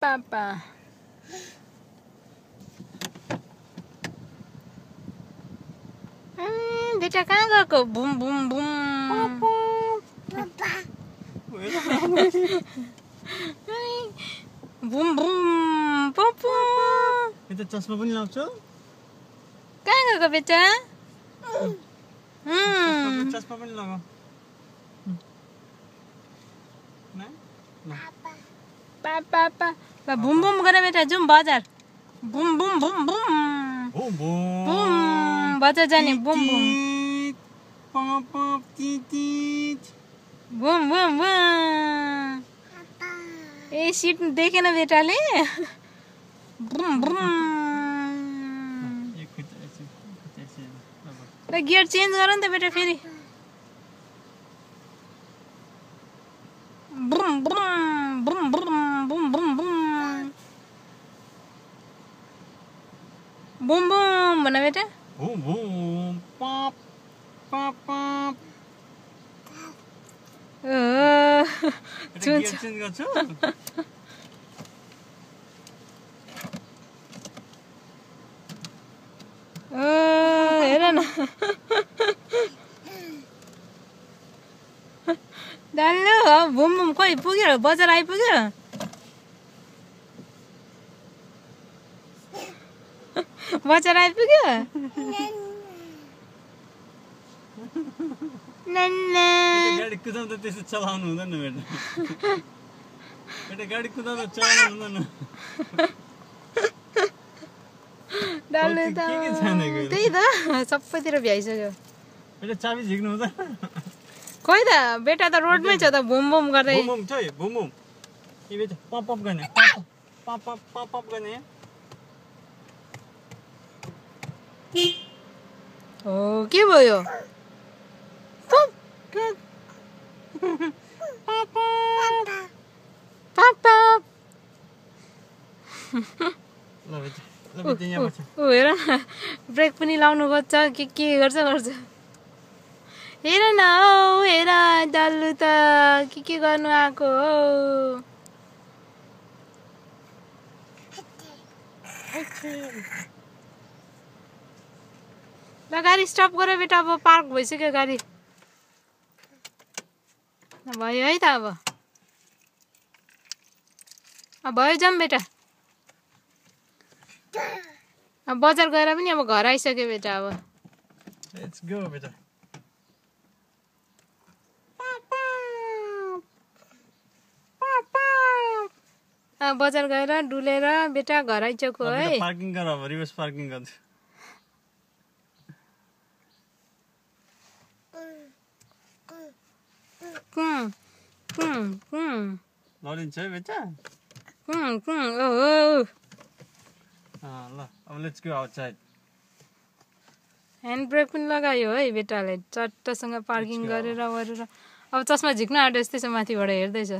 पापा बेटा कहाँ गएको बुम बुम बुम बुम बुम पपु बेटा चस्मा पनि लाउँछौ कहाँ गएको बेटा चस्मा पनि लगाऊ पापा ल बुम बुम गरे बेटा जाउँ बजार बुम बुम बुम बुम बुम बुम बुम बजार जाने बुम बुम बुम बुम बुम ए सीट देखेन बेटाले बुम बुम ल गियर चेन्ज गर नि त बेटा फेरि बुम बुम बुम बुम बुम बुम बुम बुम बुम भन बेटा बुम बुम पप पप पप चुन्छ चेन्ज गर्छु हेर न डाल्नु बुम बुम खोइ पुग्यो बजार आइपुग्यो बजार आइपुग्यो नन्ना गाडी कुदाउँदा त्यसो चलाउनु हुँदैन बेटा बेटा गाडी कुदाउँदा चलाउनु हुँदैन डाल्नु त त्यही त सबैतिर भ्याइसक्यो बेटा चाबी झिक्नु हुँदैन खोइ त बेटा त रोडमै छ त बुम बुम गर्दै बुम बुम छ बुम बुम ए बेटा पप पप गर्ने पप पप पप पप गर्ने हो के भयो पापा ल बेटा यहाँ बस्छ ऊ हेर न ब्रेक पनि लाउनु खोज्छ के गर्छ हेर न हौ हेर डल्लु त के गर्नु आएको हो ल गाडी स्टप गर बेटा अब पार्क भइसक्यो गाडी भयो है त अब भयो जाऊँ बेटा अब बजार गएर पनि अब घर आइसक्यो बेटा अब लेट्स गो बेटा बजार गएर डुलेर बेटा घर आइसक्यो है पार्किङ गर अब रिभर्स पार्किङ गर्छु लडिन्छ है बेटा ल अब let's go outside hand brake पनि लगायो है बेटाले चट्टसँग पार्किङ गरेर अब चस्मा झिक्न आँट्यो जस्तै छ माथिबाट हेर्दैछ